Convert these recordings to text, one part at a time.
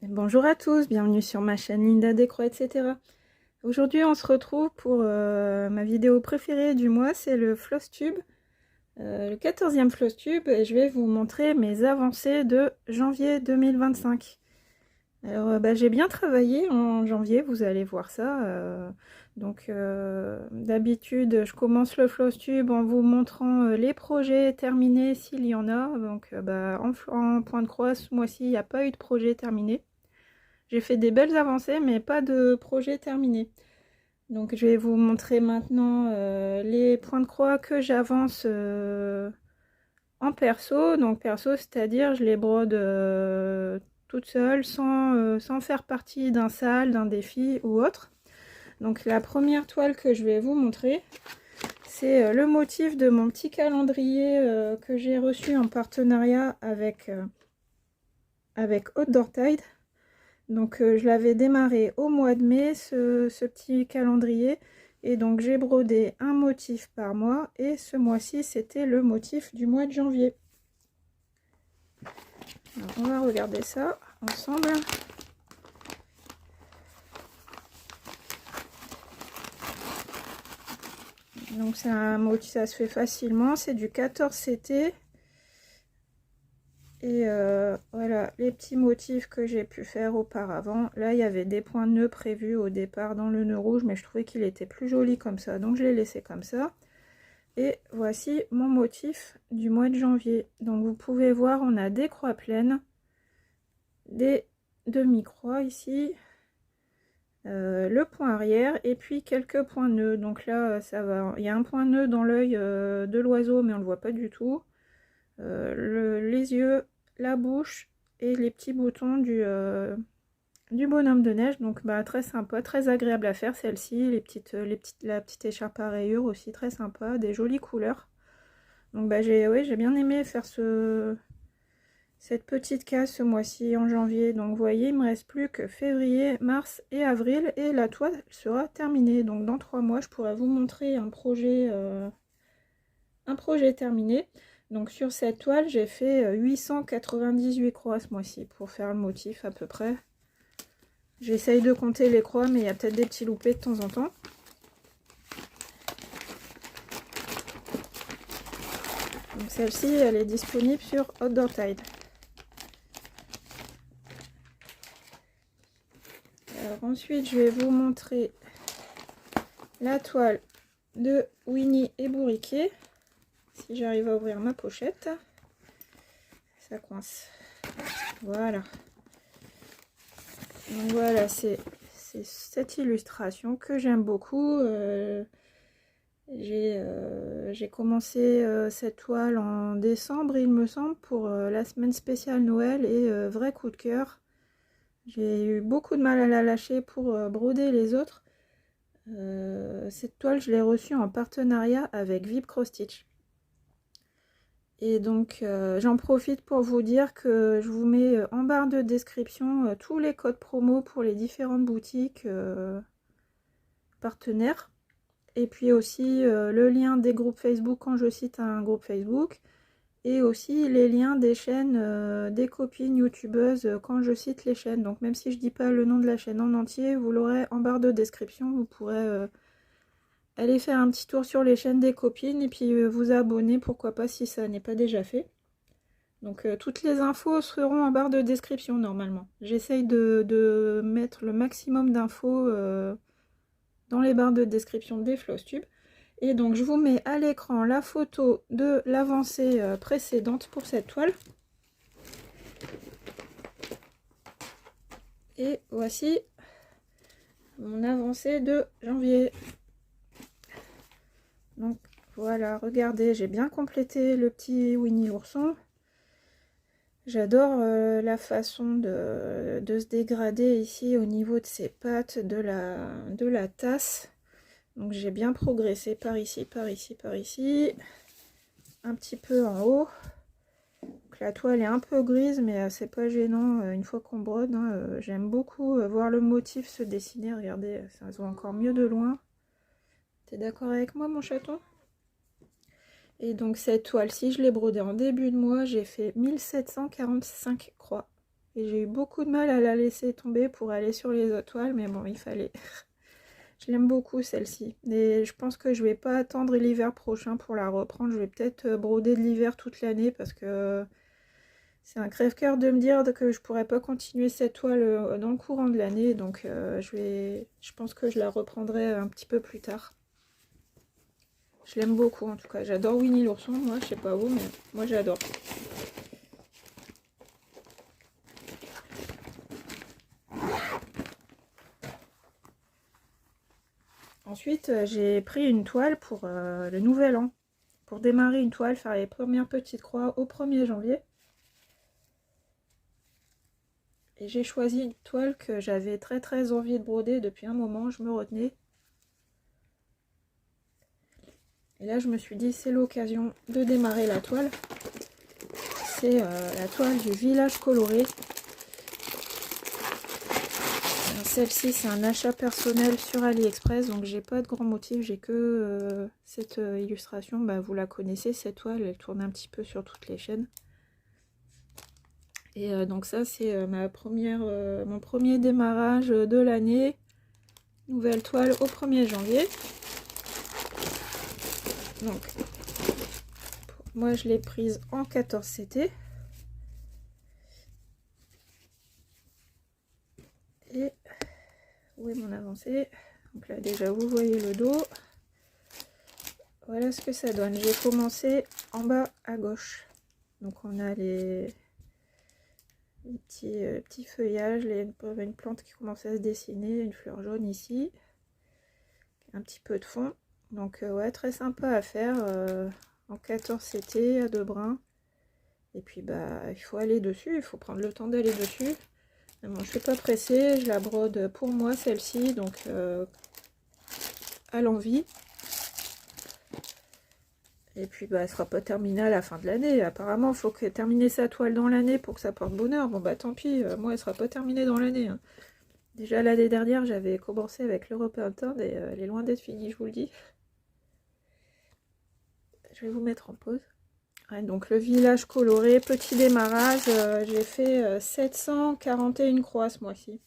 Bonjour à tous, bienvenue sur ma chaîne Linda Décroix, etc. Aujourd'hui on se retrouve pour ma vidéo préférée du mois, c'est le floss tube, le 14e floss tube, et je vais vous montrer mes avancées de janvier 2025. Alors j'ai bien travaillé en janvier, vous allez voir ça. D'habitude je commence le floss tube en vous montrant les projets terminés s'il y en a. Donc en point de croix ce mois-ci il n'y a pas eu de projet terminé. J'ai fait des belles avancées, mais pas de projet terminé. Donc je vais vous montrer maintenant les points de croix que j'avance en perso. Donc perso, c'est-à-dire je les brode toute seule, sans faire partie d'un sale, d'un défi ou autre. Donc la première toile que je vais vous montrer, c'est le motif de mon petit calendrier que j'ai reçu en partenariat avec Outdoor Tide. Donc je l'avais démarré au mois de mai, ce petit calendrier. Et donc j'ai brodé un motif par mois. Et ce mois-ci, c'était le motif du mois de janvier. Alors, on va regarder ça ensemble. Donc c'est un motif, ça se fait facilement. C'est du 14 CT. Et voilà les petits motifs que j'ai pu faire auparavant. Là, il y avait des points de nœud prévus au départ dans le nœud rouge, mais je trouvais qu'il était plus joli comme ça, donc je l'ai laissé comme ça. Et voici mon motif du mois de janvier. Donc vous pouvez voir, on a des croix pleines, des demi-croix ici, le point arrière et puis quelques points nœuds. Donc là, ça va. Il y a un point nœud dans l'œil de l'oiseau, mais on le voit pas du tout. Les yeux, la bouche et les petits boutons du bonhomme de neige. Donc très sympa, très agréable à faire celle-ci. La petite écharpe à rayures aussi très sympa, des jolies couleurs. Donc j'ai bien aimé faire cette petite case ce mois-ci en janvier. Donc vous voyez, il me reste plus que février, mars et avril et la toile sera terminée. Donc dans 3 mois, je pourrai vous montrer un projet terminé. Donc sur cette toile, j'ai fait 898 croix ce mois-ci pour faire le motif à peu près. J'essaye de compter les croix, mais il y a peut-être des petits loupés de temps en temps. Donc celle-ci, elle est disponible sur Outdoor Tide. Alors ensuite, je vais vous montrer la toile de Winnie et Bourriquet. Si j'arrive à ouvrir ma pochette, ça coince. Voilà. Donc voilà, c'est cette illustration que j'aime beaucoup. J'ai commencé cette toile en décembre, il me semble, pour la semaine spéciale Noël et vrai coup de cœur. J'ai eu beaucoup de mal à la lâcher pour broder les autres. Cette toile, je l'ai reçue en partenariat avec Vib Cross Stitch. Et donc j'en profite pour vous dire que je vous mets en barre de description tous les codes promo pour les différentes boutiques partenaires. Et puis aussi le lien des groupes Facebook quand je cite un groupe Facebook. Et aussi les liens des chaînes des copines youtubeuses quand je cite les chaînes. Donc même si je dis pas le nom de la chaîne en entier, vous l'aurez en barre de description. Vous pourrez aller faire un petit tour sur les chaînes des copines et puis vous abonner, pourquoi pas si ça n'est pas déjà fait. Donc toutes les infos seront en barre de description normalement. J'essaye de mettre le maximum d'infos dans les barres de description des floss tubes. Et donc je vous mets à l'écran la photo de l'avancée précédente pour cette toile. Et voici mon avancée de janvier. Donc voilà, regardez, j'ai bien complété le petit Winnie l'ourson. J'adore la façon de se dégrader ici au niveau de ses pattes, de la tasse. Donc j'ai bien progressé par ici, par ici, par ici. Un petit peu en haut. Donc, la toile est un peu grise, mais c'est pas gênant une fois qu'on brode. Hein. J'aime beaucoup voir le motif se dessiner. Regardez, ça se voit encore mieux de loin. T'es d'accord avec moi, mon chaton? Et donc cette toile-ci, je l'ai brodée en début de mois. J'ai fait 1745 croix. et j'ai eu beaucoup de mal à la laisser tomber pour aller sur les autres toiles, mais bon, il fallait. Je l'aime beaucoup celle-ci, et je pense que je vais pas attendre l'hiver prochain pour la reprendre. Je vais peut-être broder de l'hiver toute l'année parce que c'est un crève-cœur de me dire que je pourrais pas continuer cette toile dans le courant de l'année, donc je pense que je la reprendrai un petit peu plus tard. Je l'aime beaucoup en tout cas, j'adore Winnie l'ourson, moi je sais pas vous, mais moi j'adore. Ensuite, j'ai pris une toile pour le nouvel an. Pour démarrer une toile, faire les premières petites croix au 1er janvier. Et j'ai choisi une toile que j'avais très envie de broder depuis un moment, je me retenais. Et là, je me suis dit, c'est l'occasion de démarrer la toile. C'est la toile du village coloré. Celle-ci, c'est un achat personnel sur AliExpress, donc j'ai pas de grand motif, j'ai que cette illustration. Bah, vous la connaissez, cette toile, elle tourne un petit peu sur toutes les chaînes. Et donc ça, c'est mon premier démarrage de l'année. Nouvelle toile au 1er janvier. Donc, moi, je l'ai prise en 14 CT. Et où est mon avancée? Donc là, déjà, vous voyez le dos. Voilà ce que ça donne. J'ai commencé en bas à gauche. Donc, on a les petits feuillages, une plante qui commence à se dessiner, une fleur jaune ici. Un petit peu de fond. Donc, ouais, très sympa à faire en 14 CT à 2 brins. Et puis, bah, il faut aller dessus, il faut prendre le temps d'aller dessus. Bon, je ne suis pas pressée, je la brode pour moi celle-ci, donc à l'envie. Et puis bah, elle sera pas terminée à la fin de l'année. Apparemment, il faut terminer sa toile dans l'année pour que ça porte bonheur. Bon bah tant pis, moi elle sera pas terminée dans l'année. Hein. Déjà l'année dernière, j'avais commencé avec l'European Turn et elle est loin d'être finie, je vous le dis. Je vais vous mettre en pause. Ouais, donc le village coloré, petit démarrage, j'ai fait 741 croix ce mois-ci.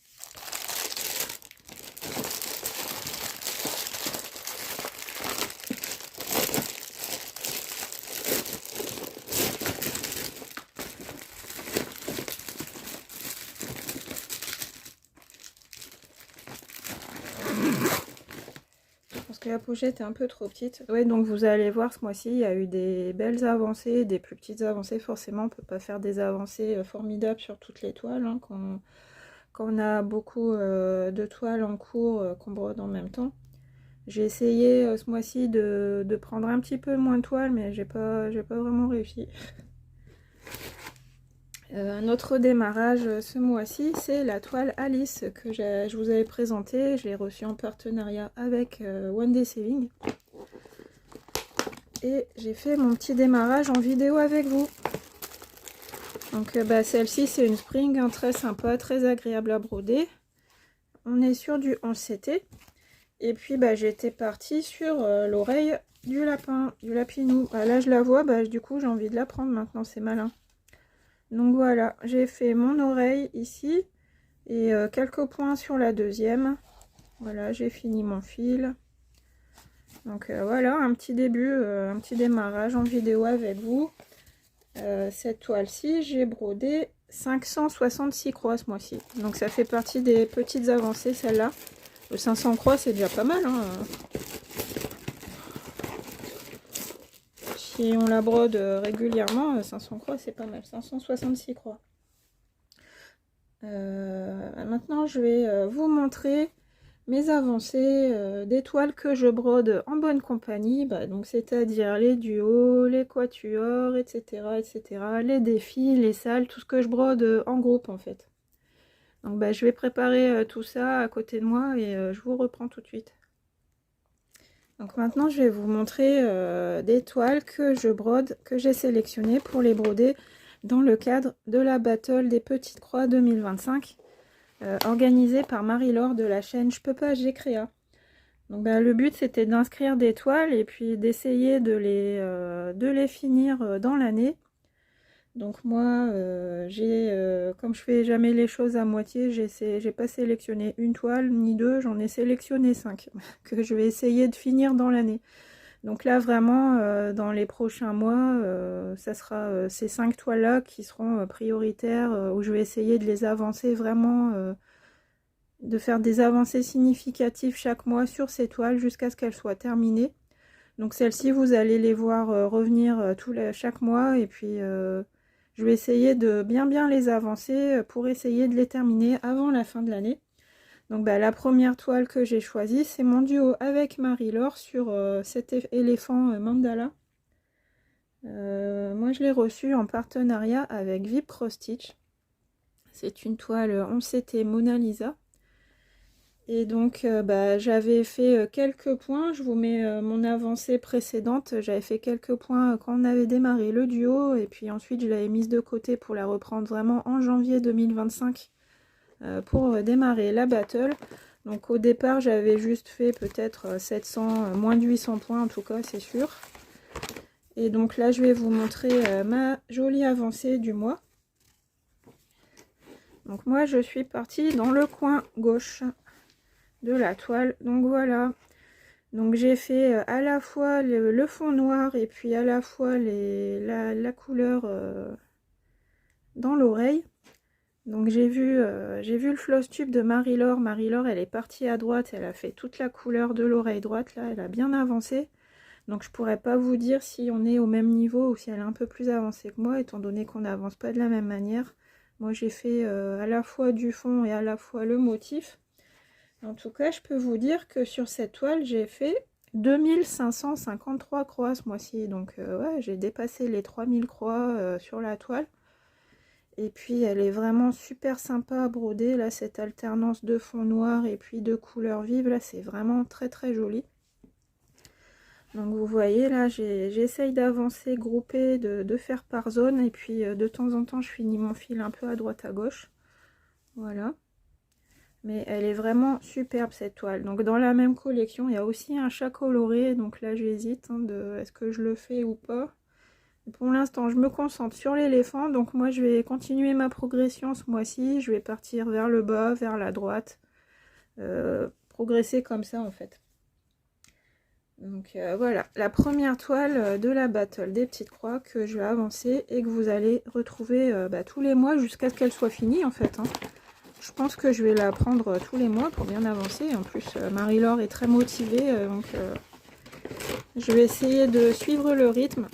Que la pochette est un peu trop petite. Ouais, donc vous allez voir ce mois-ci, il y a eu des belles avancées, des plus petites avancées. Forcément, on peut pas faire des avancées formidables sur toutes les toiles hein, quand on a beaucoup de toiles en cours qu'on brode en même temps. J'ai essayé ce mois-ci de prendre un petit peu moins de toiles, mais j'ai pas vraiment réussi. Un autre démarrage ce mois-ci, c'est la toile Alice que je vous avais présentée. Je l'ai reçue en partenariat avec One Day Saving. Et j'ai fait mon petit démarrage en vidéo avec vous. Donc bah, celle-ci, c'est une spring hein, très sympa, très agréable à broder. On est sur du 11 CT. Et puis bah, j'étais partie sur l'oreille du lapin, du lapinou. Bah, là, je la vois, bah, du coup, j'ai envie de la prendre maintenant, c'est malin. Donc voilà, j'ai fait mon oreille ici et quelques points sur la deuxième. Voilà, j'ai fini mon fil. Donc voilà, un petit début, un petit démarrage en vidéo avec vous. Cette toile-ci, j'ai brodé 566 croix ce mois-ci. Donc ça fait partie des petites avancées, celle-là. Le 500 croix, c'est déjà pas mal. Hein. Si on la brode régulièrement, 500 croix, c'est pas mal. 566 croix. Maintenant, je vais vous montrer mes avancées des toiles que je brode en bonne compagnie. Bah, donc, c'est-à-dire les duos, les quatuors, etc., etc., les défis, les salles, tout ce que je brode en groupe, en fait. Donc, bah, je vais préparer tout ça à côté de moi et je vous reprends tout de suite. Donc maintenant, je vais vous montrer des toiles que je brode, que j'ai sélectionnées pour les broder dans le cadre de la Battle des Petites Croix 2025, organisée par Marie-Laure de la chaîne Je peux pas, j'ai créa. Donc le but, c'était d'inscrire des toiles et puis d'essayer de les finir dans l'année. Donc moi, comme je fais jamais les choses à moitié, j'ai pas sélectionné une toile ni deux, j'en ai sélectionné 5 que je vais essayer de finir dans l'année. Donc là vraiment, dans les prochains mois, ça sera ces 5 toiles-là qui seront prioritaires, où je vais essayer de les avancer vraiment, de faire des avancées significatives chaque mois sur ces toiles jusqu'à ce qu'elles soient terminées. Donc celles-ci, vous allez les voir revenir chaque mois, et puis je vais essayer de bien les avancer pour essayer de les terminer avant la fin de l'année. Donc la première toile que j'ai choisie, c'est mon duo avec Marie-Laure sur cet éléphant mandala. Moi je l'ai reçu en partenariat avec Vip Cross Stitch. C'est une toile 11CT Mona Lisa. Et donc j'avais fait quelques points, je vous mets mon avancée précédente, j'avais fait quelques points quand on avait démarré le duo, et puis ensuite je l'avais mise de côté pour la reprendre vraiment en janvier 2025 pour démarrer la battle. Donc au départ j'avais juste fait peut-être 700, moins de 800 points en tout cas, c'est sûr. Et donc là je vais vous montrer ma jolie avancée du mois. Donc moi je suis partie dans le coin gauche de la toile, donc voilà. Donc j'ai fait à la fois le fond noir et puis à la fois la couleur dans l'oreille. Donc j'ai vu le floss tube de Marie-Laure. Marie-Laure, elle est partie à droite, elle a fait toute la couleur de l'oreille droite, là elle a bien avancé. Donc je pourrais pas vous dire si on est au même niveau ou si elle est un peu plus avancée que moi, étant donné qu'on n'avance pas de la même manière. Moi j'ai fait à la fois du fond et à la fois le motif. En tout cas, je peux vous dire que sur cette toile, j'ai fait 2553 croix ce mois-ci. Donc ouais, j'ai dépassé les 3000 croix sur la toile. Et puis elle est vraiment super sympa à broder. Là, cette alternance de fond noir et puis de couleurs vives, là, c'est vraiment très joli. Donc vous voyez, là, j'essaye d'avancer, grouper, de faire par zone. Et puis de temps en temps, je finis mon fil un peu à droite à gauche. Voilà. Mais elle est vraiment superbe cette toile. Donc dans la même collection, il y a aussi un chat coloré. Donc là j'hésite est-ce que je le fais ou pas. Pour l'instant je me concentre sur l'éléphant. Donc moi je vais continuer ma progression ce mois-ci. Je vais partir vers le bas, vers la droite. Progresser comme ça en fait. Donc voilà, la première toile de la battle des petites croix que je vais avancer et que vous allez retrouver tous les mois jusqu'à ce qu'elle soit finie en fait. Je pense que je vais la prendre tous les mois pour bien avancer. En plus, Marie-Laure est très motivée, donc je vais essayer de suivre le rythme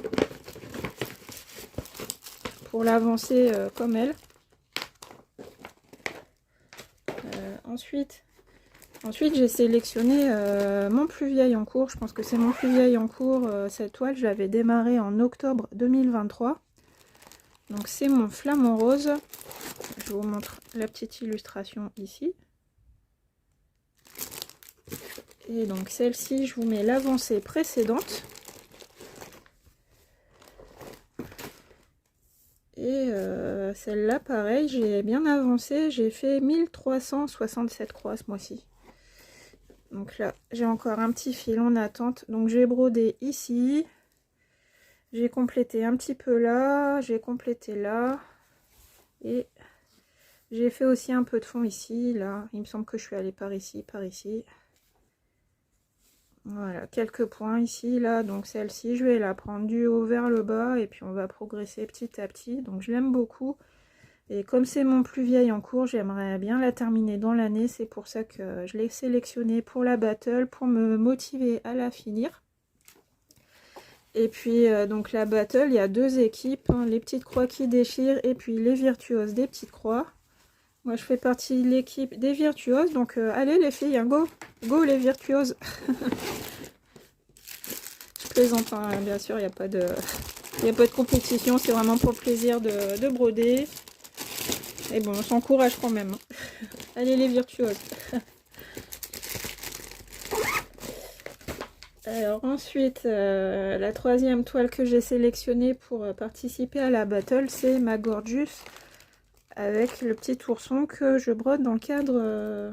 pour l'avancer comme elle. Ensuite j'ai sélectionné mon plus vieil en cours. Je pense que c'est mon plus vieil en cours. Cette toile, je l'avais démarrée en octobre 2023. Donc c'est mon flamant rose. Je vous montre la petite illustration ici. Et donc celle-ci, je vous mets l'avancée précédente. Et celle-là, pareil, j'ai bien avancé. J'ai fait 1367 croix ce mois-ci. Donc là, j'ai encore un petit fil en attente. Donc j'ai brodé ici. J'ai complété un petit peu là. J'ai complété là. Et j'ai fait aussi un peu de fond ici, là. Il me semble que je suis allée par ici, par ici. Voilà, quelques points ici, là. Donc celle-ci, je vais la prendre du haut vers le bas. Et puis on va progresser petit à petit. Donc je l'aime beaucoup. Et comme c'est mon plus vieil en cours, j'aimerais bien la terminer dans l'année. C'est pour ça que je l'ai sélectionnée pour la battle, pour me motiver à la finir. Et puis donc la battle, il y a deux équipes. Les petites croix qui déchirent et puis les virtuoses des petites croix. Moi, je fais partie de l'équipe des virtuoses. Donc, allez les filles, go! Go les virtuoses! Je plaisante, bien sûr, il n'y a pas de compétition. C'est vraiment pour le plaisir de broder. Et bon, on s'encourage quand même. Allez les virtuoses! Alors ensuite, la troisième toile que j'ai sélectionnée pour participer à la battle, c'est ma Gorgeous. Avec le petit ourson que je brode dans le cadre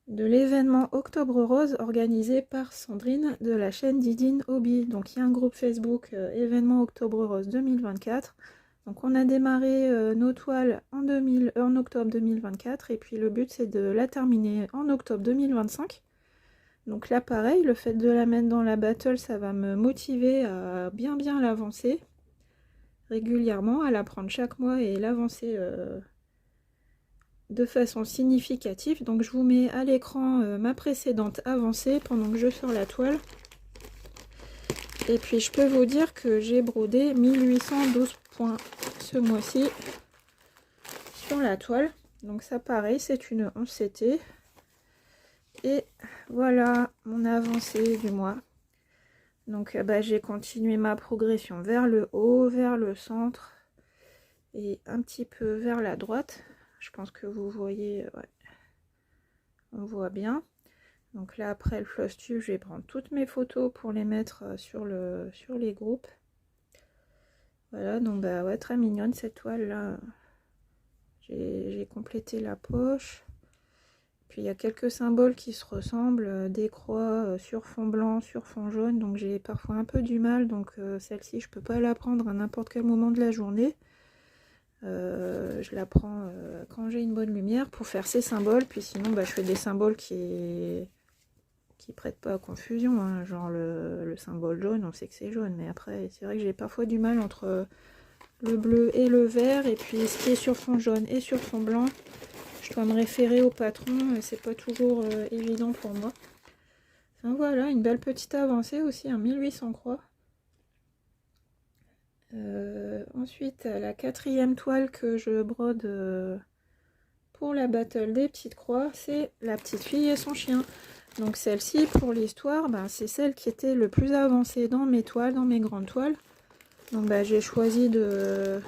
de l'événement Octobre Rose organisé par Sandrine de la chaîne Didine Hobby. Donc il y a un groupe Facebook événement Octobre Rose 2024. Donc on a démarré nos toiles en octobre 2024 et puis le but c'est de la terminer en octobre 2025. Donc là pareil, le fait de la mettre dans la battle, ça va me motiver à bien l'avancer régulièrement, à la prendre chaque mois et l'avancer de façon significative. Donc je vous mets à l'écran ma précédente avancée pendant que je sors la toile. Et puis je peux vous dire que j'ai brodé 1812 points ce mois-ci sur la toile. Donc ça pareil, c'est une 11 CT. Et voilà mon avancée du mois. Donc j'ai continué ma progression vers le haut, vers le centre et un petit peu vers la droite. Je pense que vous voyez, ouais, on voit bien. Donc là après le floss tube, je vais prendre toutes mes photos pour les mettre sur les groupes. Voilà, donc ouais, très mignonne cette toile là. J'ai complété la poche. Puis il y a quelques symboles qui se ressemblent, des croix sur fond blanc, sur fond jaune, donc j'ai parfois un peu du mal, donc celle-ci je peux pas la prendre à n'importe quel moment de la journée. Je la prends quand j'ai une bonne lumière pour faire ces symboles, puis sinon je fais des symboles qui prêtent pas à confusion, hein. Genre le symbole jaune, on sait que c'est jaune, mais après c'est vrai que j'ai parfois du mal entre le bleu et le vert, et puis ce qui est sur fond jaune et sur fond blanc. Je dois me référer au patron et c'est pas toujours évident pour moi. Enfin voilà, une belle petite avancée aussi, un 1800 croix. Ensuite, la quatrième toile que je brode pour la battle des petites croix, c'est la petite fille et son chien. Donc celle-ci, pour l'histoire, c'est celle qui était le plus avancée dans mes toiles, dans mes grandes toiles. Donc j'ai choisi de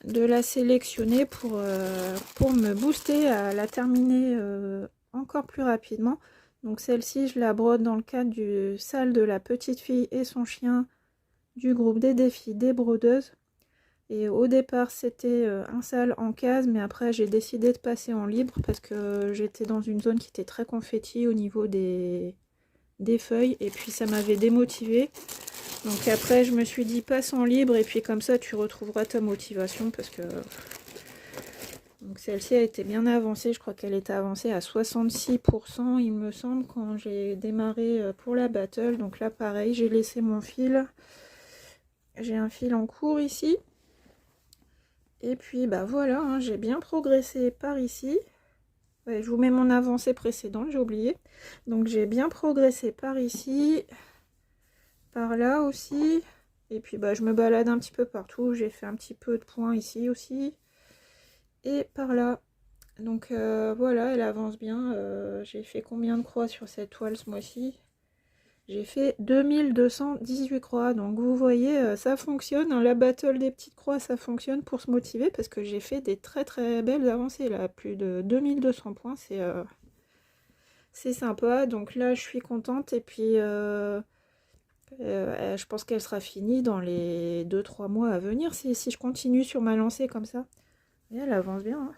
la sélectionner pour me booster à la terminer encore plus rapidement. Donc celle-ci, je la brode dans le cadre du salle de la petite fille et son chien du groupe des défis des brodeuses. Et au départ, c'était un salle en case, mais après j'ai décidé de passer en libre parce que j'étais dans une zone qui était très confetti au niveau des feuilles, et puis ça m'avait démotivée. Donc après je me suis dit passe en libre, et puis comme ça tu retrouveras ta motivation, parce que donc celle-ci a été bien avancée. Je crois qu'elle était avancée à 66% il me semble quand j'ai démarré pour la battle. Donc là pareil, j'ai laissé mon fil, j'ai un fil en cours ici, et puis voilà, hein, j'ai bien progressé par ici. Ouais, je vous mets mon avancée précédente, j'ai oublié. Donc j'ai bien progressé par ici, par là aussi, et puis je me balade un petit peu partout. J'ai fait un petit peu de points ici aussi, et par là. Donc voilà, elle avance bien. J'ai fait combien de croix sur cette toile ce mois-ci? J'ai fait 2218 croix. Donc vous voyez, ça fonctionne, hein. La battle des petites croix, ça fonctionne pour se motiver, parce que j'ai fait des très belles avancées là. Plus de 2200 points, c'est sympa. Donc là je suis contente, et puis je pense qu'elle sera finie dans les 2-3 mois à venir si je continue sur ma lancée comme ça. Et elle avance bien, hein.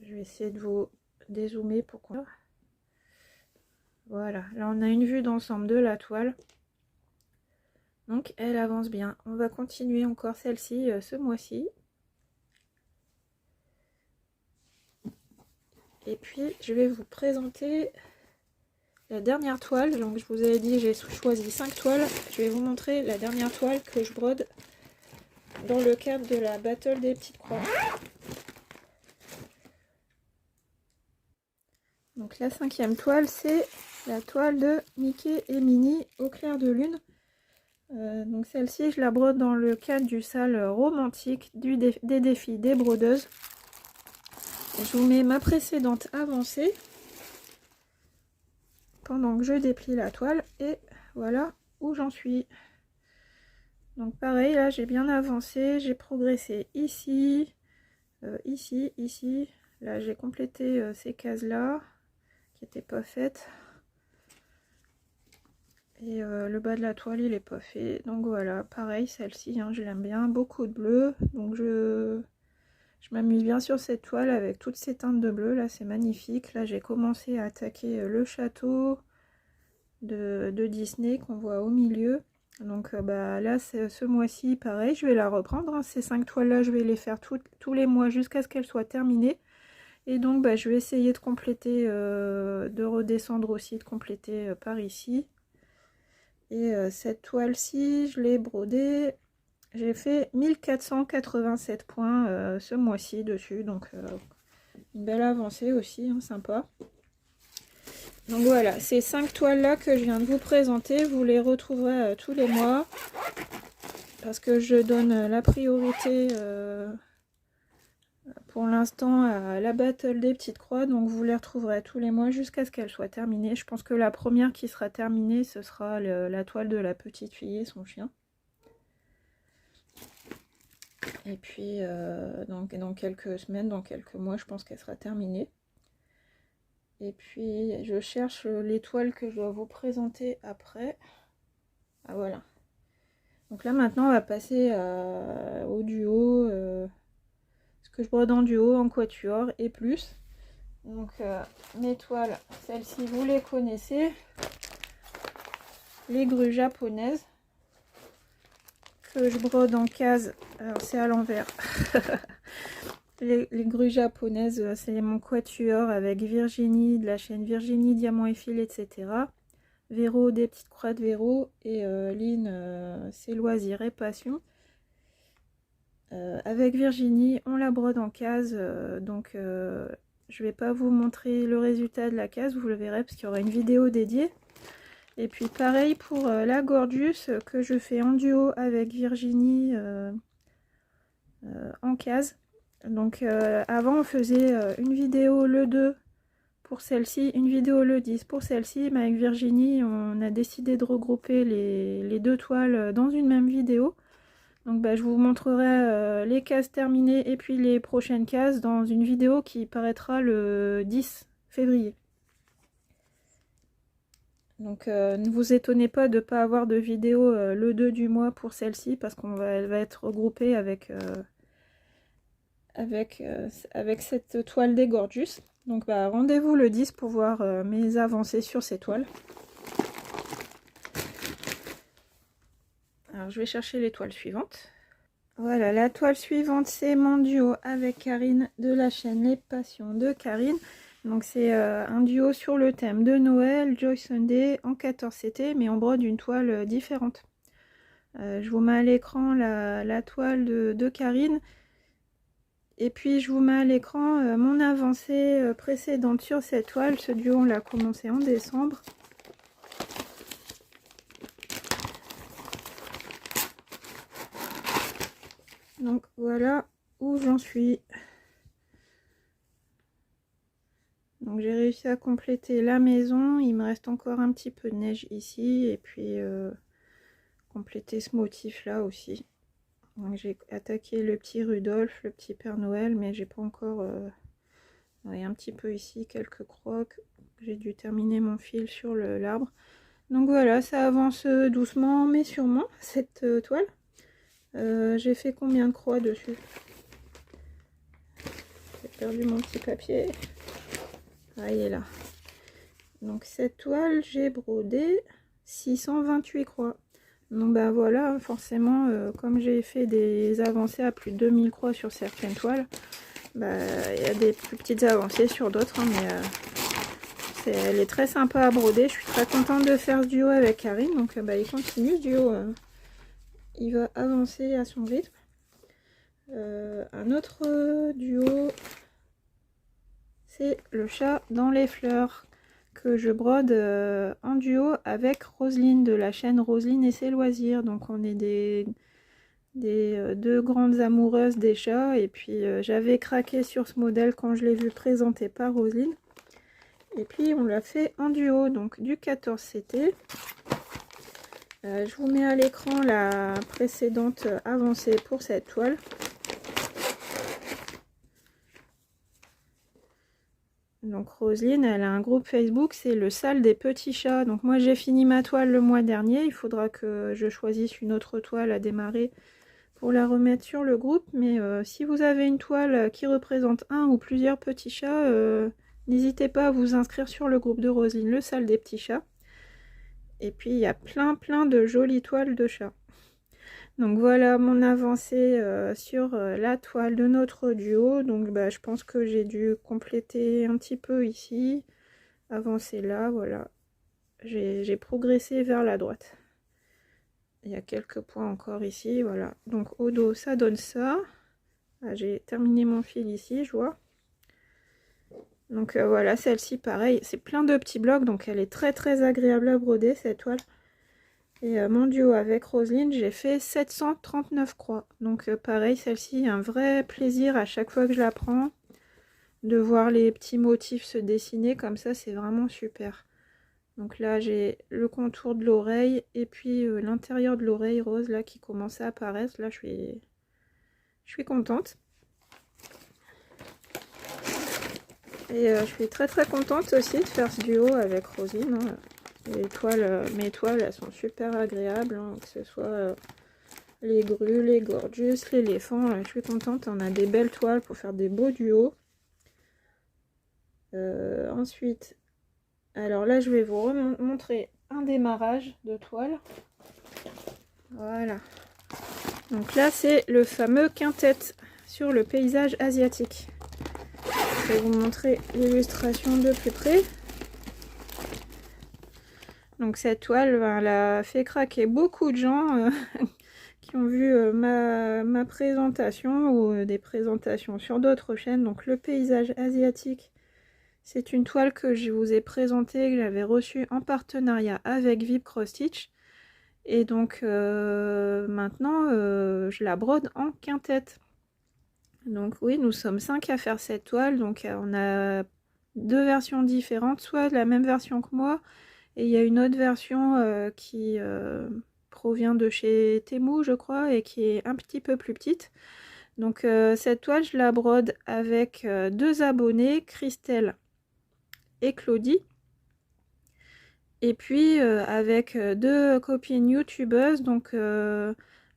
Je vais essayer de vous dézoomer pour qu'on... Voilà, là on a une vue d'ensemble de la toile. Donc elle avance bien. On va continuer encore celle-ci ce mois-ci. Et puis je vais vous présenter la dernière toile. Donc je vous avais dit, j'ai choisi 5 toiles. Je vais vous montrer la dernière toile que je brode dans le cadre de la battle des petites croix. Donc la 5e toile, c'est la toile de Mickey et Minnie au clair de lune. Donc celle-ci, je la brode dans le cadre du salle romantique des défis des brodeuses. Je vous mets ma précédente avancée pendant que je déplie la toile, et voilà où j'en suis. Donc pareil, là j'ai bien avancé, j'ai progressé ici, ici. Là j'ai complété ces cases là qui n'étaient pas faites, et le bas de la toile il est pas fait. Donc voilà, pareil, celle-ci, hein, je l'aime bien, beaucoup de bleu. Donc je Je m'amuse bien sur cette toile avec toutes ces teintes de bleu, là c'est magnifique. Là j'ai commencé à attaquer le château de Disney qu'on voit au milieu. Donc bah, là ce mois-ci pareil, je vais la reprendre, hein. Ces 5 toiles là je vais les faire tous les mois jusqu'à ce qu'elles soient terminées. Et donc bah, je vais essayer de compléter, de redescendre aussi, de compléter par ici. Et cette toile-ci, je l'ai brodée, j'ai fait 1487 points ce mois-ci dessus, donc une belle avancée aussi, hein, sympa. Donc voilà, ces 5 toiles-là que je viens de vous présenter, vous les retrouverez tous les mois, parce que je donne la priorité pour l'instant à la battle des petites croix, donc vous les retrouverez tous les mois jusqu'à ce qu'elles soient terminées. Je pense que la première qui sera terminée, ce sera la toile de la petite fille et son chien. Et puis donc, dans quelques semaines, dans quelques mois, je pense qu'elle sera terminée. Et puis je cherche les toiles que je dois vous présenter après. Ah voilà. Donc là maintenant on va passer au duo. Ce que je brode en duo, en quatuor et plus. Donc mes toiles, celles-ci vous les connaissez. Les grues japonaises. Que je brode en case. Alors c'est à l'envers. Les grues japonaises, c'est mon quatuor avec Virginie, de la chaîne Virginie, Diamant et Fil, etc. Véro, des petites croix de Véro. Et Lynn, c'est Loisirs et Passion. Avec Virginie, on la brode en case. Donc je vais pas vous montrer le résultat de la case, vous le verrez parce qu'il y aura une vidéo dédiée. Et puis pareil pour la Gorgeous que je fais en duo avec Virginie en case. Donc avant on faisait une vidéo le 2 pour celle-ci, une vidéo le 10 pour celle-ci, mais avec Virginie on a décidé de regrouper les 2 toiles dans une même vidéo. Donc bah, je vous montrerai les cases terminées et puis les prochaines cases dans une vidéo qui paraîtra le 10 février. Donc ne vous étonnez pas de ne pas avoir de vidéo le 2 du mois pour celle-ci parce qu'elle va être regroupée avec cette toile des Gorgeous. Donc bah, rendez-vous le 10 pour voir mes avancées sur ces toiles. Alors je vais chercher les toiles suivantes. Voilà, la toile suivante c'est mon duo avec Karine de la chaîne Les Passions de Karine. Donc c'est un duo sur le thème de Noël, Joy Sunday en 14 CT, mais on brode une toile différente. Je vous mets à l'écran la toile de Karine. Et puis je vous mets à l'écran mon avancée précédente sur cette toile. Ce duo on l'a commencé en décembre. Donc voilà où j'en suis. Donc j'ai réussi à compléter la maison. Il me reste encore un petit peu de neige ici. Et puis compléter ce motif là aussi. Donc j'ai attaqué le petit Rudolph, le petit Père Noël. Mais j'ai pas encore... il y a un petit peu ici, quelques crocs. J'ai dû terminer mon fil sur l'arbre. Donc voilà, ça avance doucement mais sûrement cette toile. J'ai fait combien de croix dessus? J'ai perdu mon petit papier. Ah, il est là. Donc cette toile, j'ai brodé 628 croix. Donc bah voilà, forcément, comme j'ai fait des avancées à plus de 2000 croix sur certaines toiles, bah il y a des plus petites avancées sur d'autres, hein, mais elle est très sympa à broder. Je suis très contente de faire ce duo avec Karine. Donc bah il continue ce duo. Il va avancer à son rythme. Un autre duo, c'est le chat dans les fleurs que je brode en duo avec Roselyne de la chaîne Roselyne et ses loisirs. Donc on est des deux grandes amoureuses des chats. Et puis j'avais craqué sur ce modèle quand je l'ai vu présenté par Roselyne. Et puis on l'a fait en duo, donc du 14 CT. Je vous mets à l'écran la précédente avancée pour cette toile. Donc Roselyne, elle a un groupe Facebook, c'est le Salle des petits chats. Donc moi j'ai fini ma toile le mois dernier, il faudra que je choisisse une autre toile à démarrer pour la remettre sur le groupe. Mais si vous avez une toile qui représente un ou plusieurs petits chats, n'hésitez pas à vous inscrire sur le groupe de Roselyne, le salle des petits chats. Et puis il y a plein de jolies toiles de chats. Donc voilà mon avancée sur la toile de notre duo. Donc je pense que j'ai dû compléter un petit peu ici, avancer là, voilà. J'ai progressé vers la droite. Il y a quelques points encore ici, voilà. Donc au dos ça donne ça. Ah, j'ai terminé mon fil ici, je vois. Donc voilà, celle-ci pareil, c'est plein de petits blocs, donc elle est très agréable à broder cette toile. Et mon duo avec Roselyne, j'ai fait 739 croix. Donc pareil, celle-ci, un vrai plaisir à chaque fois que je la prends, de voir les petits motifs se dessiner comme ça, c'est vraiment super. Donc là, j'ai le contour de l'oreille et puis l'intérieur de l'oreille rose là qui commence à apparaître. Là, je suis contente. Et je suis très contente aussi de faire ce duo avec Roselyne. Hein. Les toiles, mes toiles, elles sont super agréables, hein, que ce soit les grues, les gorgeous, l'éléphant. Je suis contente, on a des belles toiles pour faire des beaux duos. Ensuite, alors là, je vais vous montrer un démarrage de toile. Voilà. Donc là, c'est le fameux quintet sur le paysage asiatique. Je vais vous montrer l'illustration de plus près. Donc cette toile, elle a fait craquer beaucoup de gens qui ont vu ma présentation ou des présentations sur d'autres chaînes. Donc le paysage asiatique, c'est une toile que je vous ai présentée, que j'avais reçue en partenariat avec Vib Cross Stitch. Et donc maintenant, je la brode en quintette. Donc oui, nous sommes 5 à faire cette toile. Donc on a 2 versions différentes, soit la même version que moi, et il y a une autre version qui provient de chez Temu, je crois, et qui est un petit peu plus petite. Donc cette toile, je la brode avec 2 abonnés, Christelle et Claudie. Et puis avec 2 copines youtubeuses, donc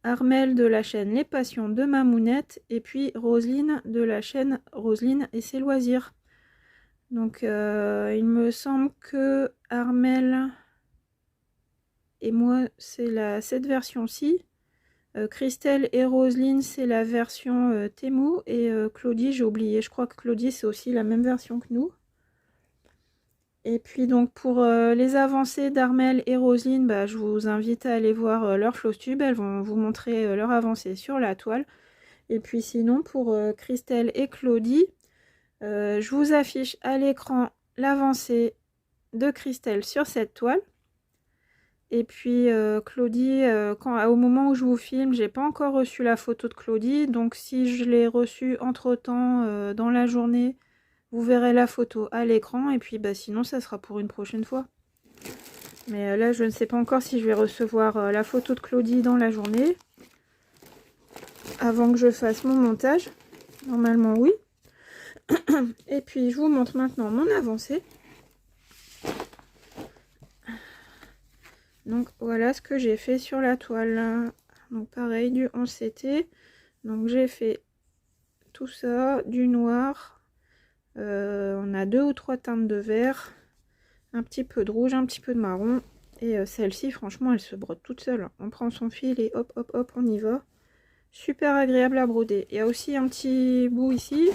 Armelle de la chaîne Les Passions de Mamounette, et puis Roselyne de la chaîne Roselyne et ses loisirs. Donc il me semble que Armelle et moi c'est cette version-ci. Christelle et Roselyne c'est la version Temu, et Claudie j'ai oublié, je crois que Claudie c'est aussi la même version que nous. Et puis donc pour les avancées d'Armelle et Roselyne, je vous invite à aller voir leur Flosstube, elles vont vous montrer leur avancée sur la toile. Et puis sinon pour Christelle et Claudie, je vous affiche à l'écran l'avancée de Christelle sur cette toile. Et puis Claudie, au moment où je vous filme, j'ai pas encore reçu la photo de Claudie. Donc si je l'ai reçue entre temps dans la journée, vous verrez la photo à l'écran. Et puis sinon ça sera pour une prochaine fois. Mais là je ne sais pas encore si je vais recevoir la photo de Claudie dans la journée, avant que je fasse mon montage. Normalement oui. Et puis je vous montre maintenant mon avancée. Donc voilà ce que j'ai fait sur la toile. Donc pareil, du 11 CT. Donc j'ai fait tout ça, du noir. On a 2 ou 3 teintes de vert, un petit peu de rouge, un petit peu de marron. Et celle-ci, franchement, elle se brode toute seule. On prend son fil et hop, hop, hop, on y va. Super agréable à broder. Il y a aussi un petit bout ici.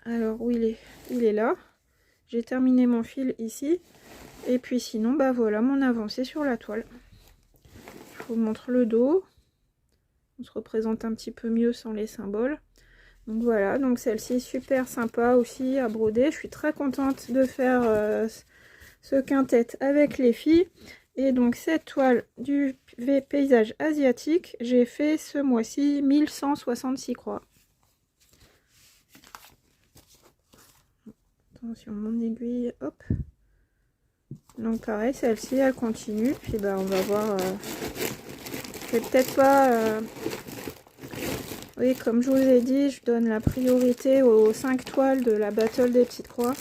Alors où il est? Il est là. J'ai terminé mon fil ici. Et puis sinon, voilà mon avancée sur la toile. Je vous montre le dos. On se représente un petit peu mieux sans les symboles. Donc voilà, donc celle-ci super sympa aussi à broder. Je suis très contente de faire ce quintet avec les filles. Et donc cette toile du paysage asiatique, j'ai fait ce mois-ci 1166 croix. Attention, mon aiguille, hop. Donc pareil, celle-ci, elle continue. Puis on va voir. Je vais peut-être pas... Oui, comme je vous ai dit, je donne la priorité aux 5 toiles de la Battle des petites croix.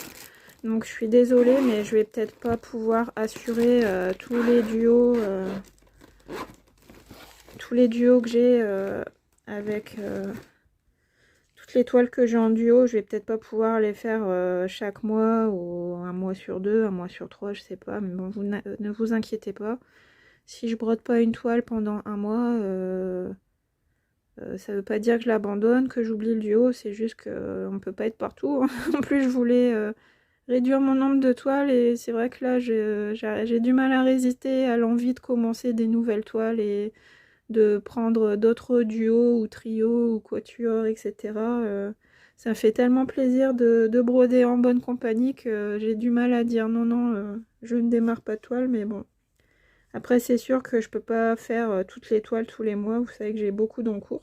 Donc je suis désolée, mais je vais peut-être pas pouvoir assurer tous les duos tous les duos que j'ai avec toutes les toiles que j'ai en duo, je vais peut-être pas pouvoir les faire chaque mois ou un mois sur 2, un mois sur 3, je sais pas, mais bon, ne vous inquiétez pas. Si je brode pas une toile pendant un mois, ça veut pas dire que je l'abandonne, que j'oublie le duo, c'est juste qu'on peut pas être partout. En plus, je voulais réduire mon nombre de toiles et c'est vrai que là, j'ai du mal à résister à l'envie de commencer des nouvelles toiles et de prendre d'autres duos ou trios ou quatuors, etc. Ça me fait tellement plaisir de broder en bonne compagnie que j'ai du mal à dire non, non, je ne démarre pas de toile, mais bon. Après, c'est sûr que je peux pas faire toutes les toiles tous les mois, vous savez que j'ai beaucoup d'encours.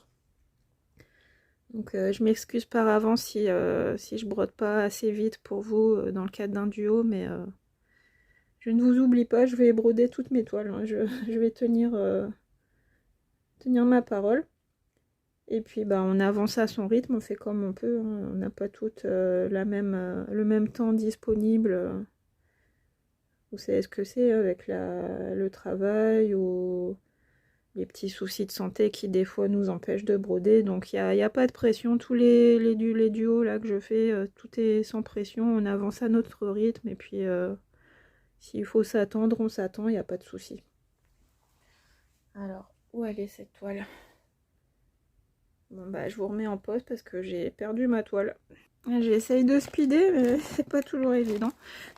Donc je m'excuse par avance si je brode pas assez vite pour vous dans le cadre d'un duo, mais je ne vous oublie pas, je vais broder toutes mes toiles, hein. Je vais tenir ma parole. Et puis bah, on avance à son rythme, on fait comme on peut, hein. On n'a pas toutes le même temps disponible. Vous savez ce que c'est avec le travail ou les petits soucis de santé qui des fois nous empêchent de broder. Donc il n'y a pas de pression. Tous les duos là que je fais, tout est sans pression. On avance à notre rythme et puis s'il faut s'attendre, on s'attend, il n'y a pas de souci. Alors, où elle est cette toile? Bon bah je vous remets en pause parce que j'ai perdu ma toile. J'essaye de speeder mais c'est pas toujours évident.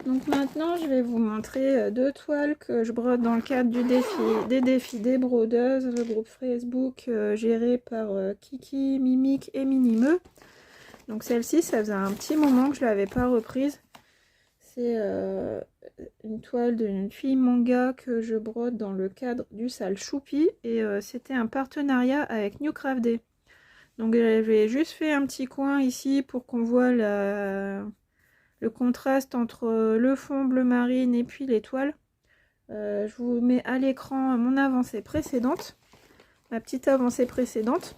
Donc maintenant je vais vous montrer deux toiles que je brode dans le cadre des défis des brodeuses, le groupe Facebook géré par Kiki, Mimique et Minimeux. Donc celle-ci, ça faisait un petit moment que je l'avais pas reprise. C'est une toile d'une fille manga que je brode dans le cadre du Sale Choupi et c'était un partenariat avec New Craft Day. Donc j'avais juste fait un petit coin ici pour qu'on voit le contraste entre le fond bleu marine et puis les toiles. Je vous mets à l'écran mon avancée précédente, ma petite avancée précédente.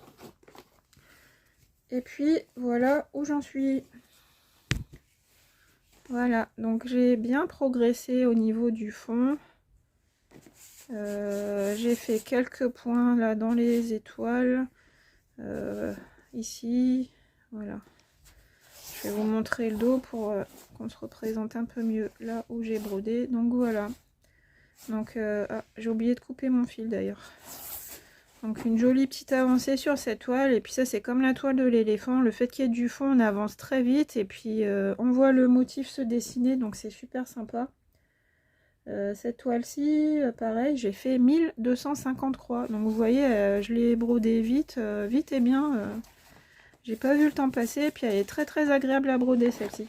Et puis voilà où j'en suis. Voilà, donc j'ai bien progressé au niveau du fond. J'ai fait quelques points là dans les étoiles. Ici, voilà. Je vais vous montrer le dos pour qu'on se représente un peu mieux là où j'ai brodé. Donc voilà. Donc j'ai oublié de couper mon fil d'ailleurs. Donc une jolie petite avancée sur cette toile. Et puis ça c'est comme la toile de l'éléphant. Le fait qu'il y ait du fond, on avance très vite. Et puis on voit le motif se dessiner. Donc c'est super sympa. Cette toile-ci, pareil, j'ai fait 1250 croix. Donc vous voyez, je l'ai brodé vite, vite et bien. J'ai pas vu le temps passer. Et puis elle est très très agréable à broder celle-ci.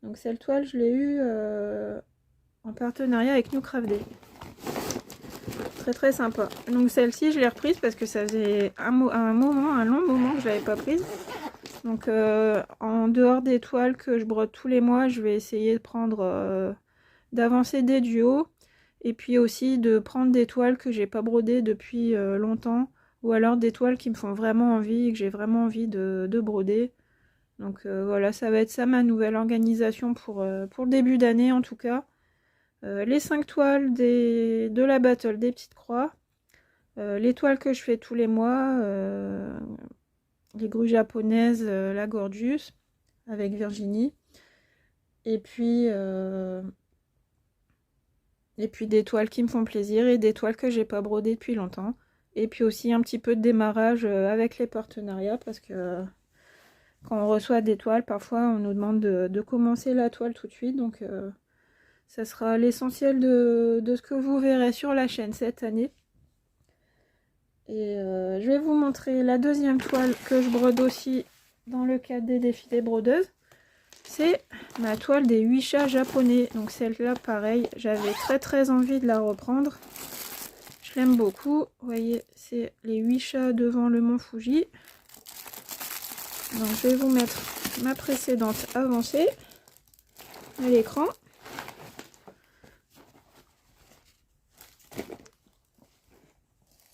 Donc cette toile, je l'ai eue en partenariat avec New Craft Day. Très très sympa. Donc celle-ci, je l'ai reprise parce que ça faisait un long moment que je l'avais pas prise. Donc en dehors des toiles que je brode tous les mois, je vais essayer de prendre d'avancer des duos et puis aussi de prendre des toiles que j'ai pas brodées depuis longtemps ou alors des toiles qui me font vraiment envie et que j'ai vraiment envie de broder. Donc voilà, ça va être ça ma nouvelle organisation pour le début d'année en tout cas. Les 5 toiles de la battle des petites croix, les toiles que je fais tous les mois, les grues japonaises, la Gorgeous avec Virginie, et puis des toiles qui me font plaisir et des toiles que j'ai pas brodées depuis longtemps, et puis aussi un petit peu de démarrage avec les partenariats parce que quand on reçoit des toiles, parfois on nous demande de commencer la toile tout de suite, donc ça sera l'essentiel de ce que vous verrez sur la chaîne cette année. Et je vais vous montrer la deuxième toile que je brode aussi dans le cadre des défis des brodeuses. C'est ma toile des 8 chats japonais. Donc celle-là, pareil, j'avais très très envie de la reprendre. Je l'aime beaucoup. Vous voyez, c'est les 8 chats devant le mont Fuji. Donc je vais vous mettre ma précédente avancée à l'écran.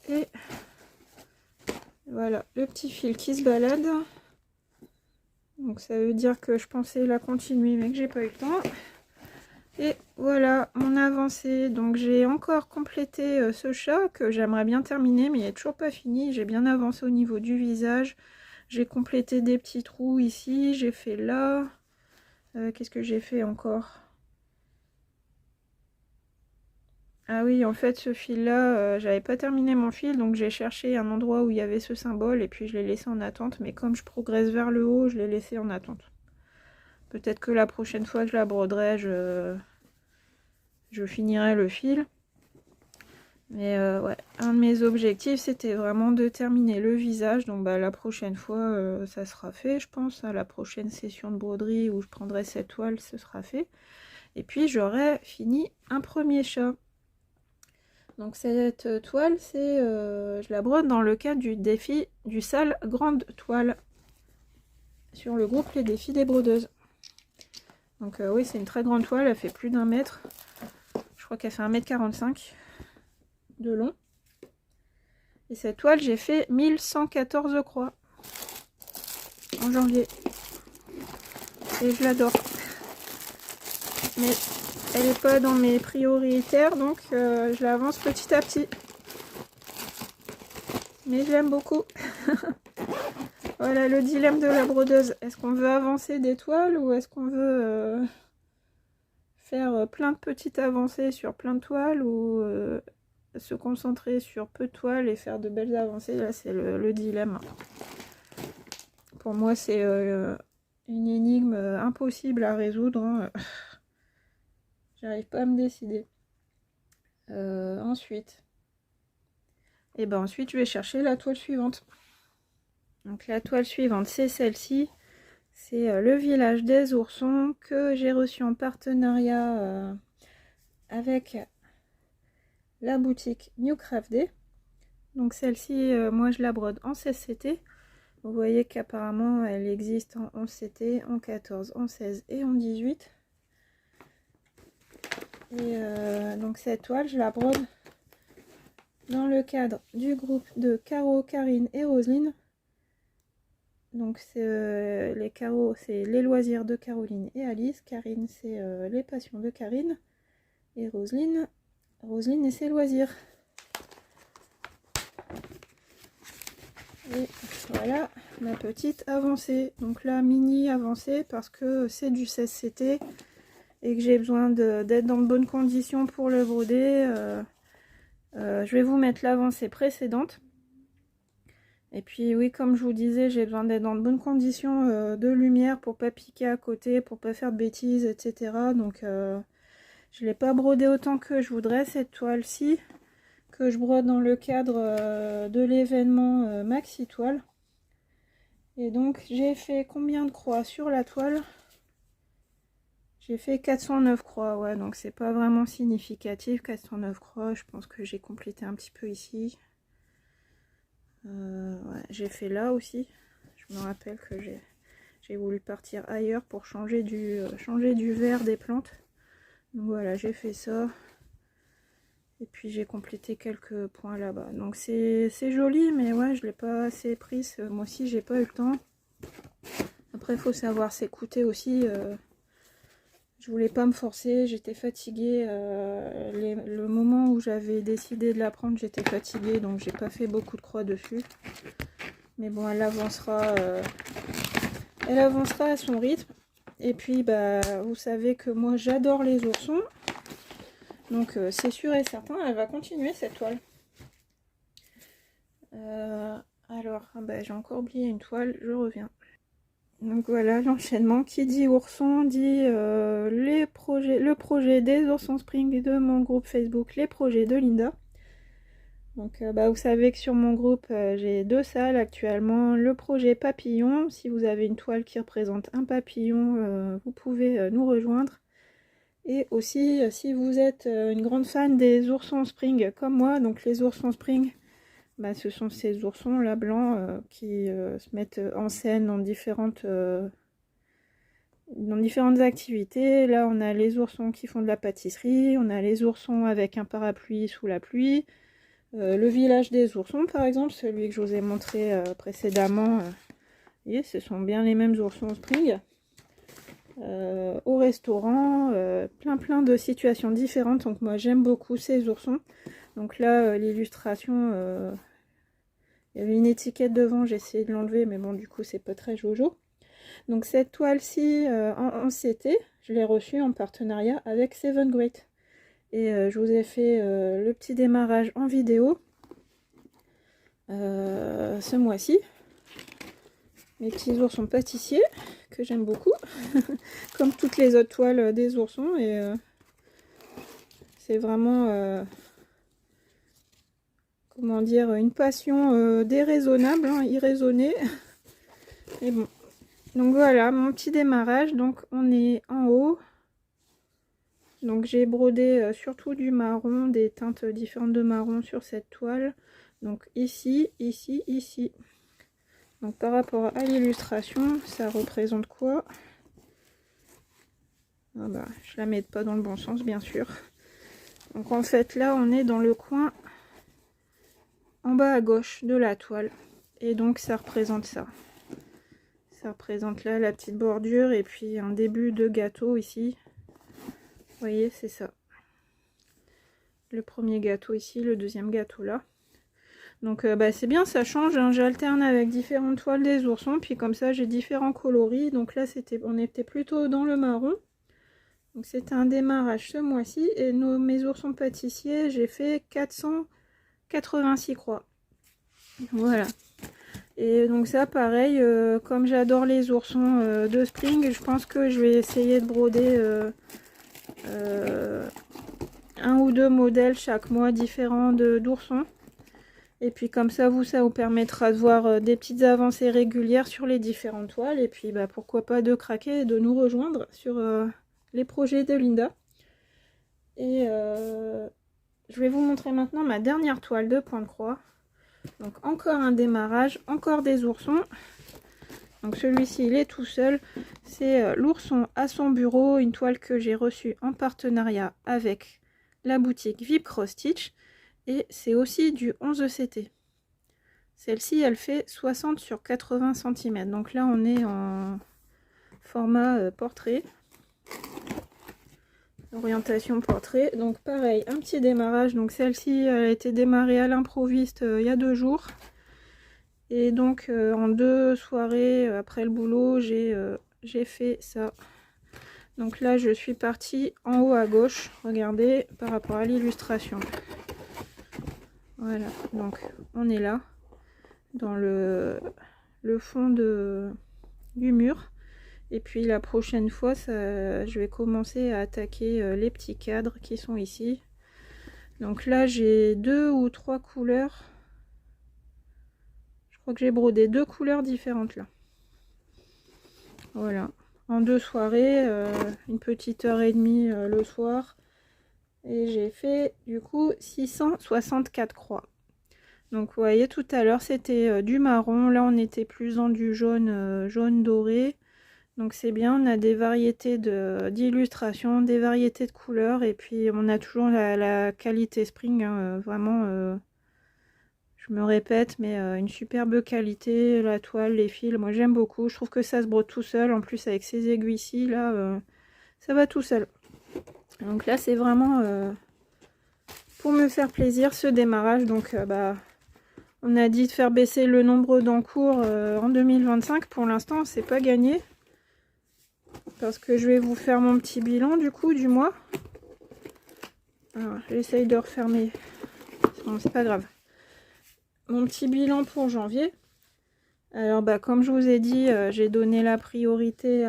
Et voilà, le petit fil qui se balade. Donc ça veut dire que je pensais la continuer mais que j'ai pas eu le temps. Et voilà mon avancée. Donc j'ai encore complété ce chat que j'aimerais bien terminer, mais il n'est toujours pas fini. J'ai bien avancé au niveau du visage. J'ai complété des petits trous ici, j'ai fait là. Qu'est-ce que j'ai fait encore? Ah oui, en fait, ce fil-là, j'avais pas terminé mon fil, donc j'ai cherché un endroit où il y avait ce symbole, et puis je l'ai laissé en attente. Mais comme je progresse vers le haut, je l'ai laissé en attente. Peut-être que la prochaine fois que je la broderai, je finirai le fil. Mais ouais, un de mes objectifs, c'était vraiment de terminer le visage. Donc bah, la prochaine fois, ça sera fait, je pense. À la prochaine session de broderie où je prendrai cette toile, ce sera fait. Et puis j'aurai fini un premier chat. Donc cette toile, je la brode dans le cadre du défi du sale grande toile. Sur le groupe Les Défis des Brodeuses. Donc oui, c'est une très grande toile, elle fait plus d'1 mètre. Je crois qu'elle fait 1,45 m de long. Et cette toile, j'ai fait 1114 croix en janvier. Et je l'adore. Mais elle n'est pas dans mes prioritaires, donc je l'avance petit à petit. Mais je l'aime beaucoup. Voilà le dilemme de la brodeuse. Est-ce qu'on veut avancer des toiles ou est-ce qu'on veut faire plein de petites avancées sur plein de toiles ou se concentrer sur peu de toiles et faire de belles avancées? Là, c'est le dilemme. Pour moi, c'est une énigme impossible à résoudre. Hein. J'arrive pas à me décider. Ensuite, ensuite, je vais chercher la toile suivante. Donc la toile suivante, c'est celle-ci. C'est le village des oursons que j'ai reçu en partenariat avec la boutique New Craft Day. Donc celle-ci, moi je la brode en 16 CT. Vous voyez qu'apparemment elle existe en 11 CT, en 14, en 16 et en 18. Et donc cette toile, je la brode dans le cadre du groupe de Caro, Karine et Roselyne. Donc les Caro, c'est les loisirs de Caroline et Alice. Karine, c'est les passions de Karine. Et Roselyne et ses loisirs. Et voilà ma petite avancée. Donc là, mini avancée parce que c'est du 16 CT et que j'ai besoin d'être dans de bonnes conditions pour le broder. Je vais vous mettre l'avancée précédente. Et puis oui, comme je vous disais, j'ai besoin d'être dans de bonnes conditions de lumière pour pas piquer à côté, pour pas faire de bêtises, etc. Donc je ne l'ai pas brodé autant que je voudrais cette toile-ci, que je brode dans le cadre de l'événement Maxi Toile. Et donc j'ai fait combien de croix sur la toile? J'ai fait 409 croix, ouais, donc c'est pas vraiment significatif, 409 croix. Je pense que j'ai complété un petit peu ici. Ouais, j'ai fait là aussi. Je me rappelle que j'ai voulu partir ailleurs pour changer du vert des plantes. Donc voilà, j'ai fait ça. Et puis j'ai complété quelques points là-bas. Donc c'est joli, mais ouais, je l'ai pas assez prise. Moi aussi, j'ai pas eu le temps. Après, il faut savoir s'écouter aussi. Je voulais pas me forcer, j'étais fatiguée. Le moment où j'avais décidé de la prendre, j'étais fatiguée, donc j'ai pas fait beaucoup de croix dessus. Mais bon, elle avancera à son rythme. Et puis, bah, vous savez que moi, j'adore les oursons. Donc, c'est sûr et certain, elle va continuer cette toile. Alors, bah, j'ai encore oublié une toile, je reviens. Donc voilà, l'enchaînement. Qui dit ourson dit le projet des oursons spring de mon groupe Facebook, les projets de Linda. Donc bah, vous savez que sur mon groupe, j'ai 2 salles actuellement. Le projet papillon, si vous avez une toile qui représente un papillon, vous pouvez nous rejoindre. Et aussi, si vous êtes une grande fan des oursons spring comme moi, donc les oursons spring, bah, ce sont ces oursons là blancs qui se mettent en scène dans différentes activités. Là, on a les oursons qui font de la pâtisserie, on a les oursons avec un parapluie sous la pluie. Le village des oursons, par exemple, celui que je vous ai montré précédemment. Vous voyez, ce sont bien les mêmes oursons spring. au restaurant, plein de situations différentes. Donc moi j'aime beaucoup ces oursons. Donc là l'illustration, il y avait une étiquette devant, j'ai essayé de l'enlever, mais bon du coup c'est pas très jojo. Donc cette toile-ci en CT, je l'ai reçue en partenariat avec Seven Great. Et je vous ai fait le petit démarrage en vidéo ce mois-ci. Mes petits oursons pâtissiers que j'aime beaucoup, comme toutes les autres toiles des oursons. Et c'est vraiment, comment dire, une passion déraisonnable, hein, irraisonnée. Et bon, donc voilà mon petit démarrage. Donc on est en haut. Donc j'ai brodé surtout du marron, des teintes différentes de marron sur cette toile. Donc ici, ici, ici. Donc par rapport à l'illustration, ça représente quoi? Ah bah, je la mets pas dans le bon sens bien sûr. Donc en fait là on est dans le coin en bas à gauche de la toile. Et donc ça représente ça. Ça représente là la petite bordure et puis un début de gâteau ici. Vous voyez, c'est ça. Le premier gâteau ici, le deuxième gâteau là. Donc bah, c'est bien, ça change, hein. J'alterne avec différentes toiles des oursons, puis comme ça j'ai différents coloris. Donc là on était plutôt dans le marron. Donc c'était un démarrage ce mois-ci. Et mes oursons pâtissiers, j'ai fait 486 croix. Voilà. Et donc ça pareil, comme j'adore les oursons de Spring, je pense que je vais essayer de broder un ou deux modèles chaque mois différents d'oursons. Et puis comme ça vous permettra de voir des petites avancées régulières sur les différentes toiles. Et puis bah, pourquoi pas de craquer et de nous rejoindre sur les projets de Linda. Et je vais vous montrer maintenant ma dernière toile de point de croix. Donc encore un démarrage, encore des oursons. Donc celui-ci il est tout seul. C'est l'ourson à son bureau, une toile que j'ai reçue en partenariat avec la boutique VIP Cross Stitch. Et c'est aussi du 11 CT. Celle-ci, elle fait 60 sur 80 cm. Donc là, on est en format portrait. Orientation portrait. Donc pareil, un petit démarrage. Donc celle-ci, elle a été démarrée à l'improviste il y a 2 jours. Et donc en 2 soirées après le boulot, j'ai fait ça. Donc là, je suis partie en haut à gauche. Regardez, par rapport à l'illustration. Voilà, donc on est là, dans le fond du mur. Et puis la prochaine fois, je vais commencer à attaquer les petits cadres qui sont ici. Donc là, j'ai 2 ou 3 couleurs. Je crois que j'ai brodé 2 couleurs différentes là. Voilà, en 2 soirées, une petite heure et demie le soir. Et j'ai fait du coup 664 croix. Donc vous voyez, tout à l'heure c'était du marron, là on était plus dans du jaune, jaune doré. Donc c'est bien, on a des variétés d'illustrations, des variétés de couleurs, et puis on a toujours la qualité Spring, hein, vraiment, je me répète, mais une superbe qualité, la toile, les fils, moi j'aime beaucoup, je trouve que ça se brode tout seul, en plus avec ces aiguilles ici, là, ça va tout seul. Donc là c'est vraiment pour me faire plaisir ce démarrage. Donc bah, on a dit de faire baisser le nombre d'encours en 2025. Pour l'instant c'est pas gagné, parce que je vais vous faire mon petit bilan du coup du mois. Alors j'essaye de refermer, bon, c'est pas grave. Mon petit bilan pour janvier. Alors bah, comme je vous ai dit, j'ai donné la priorité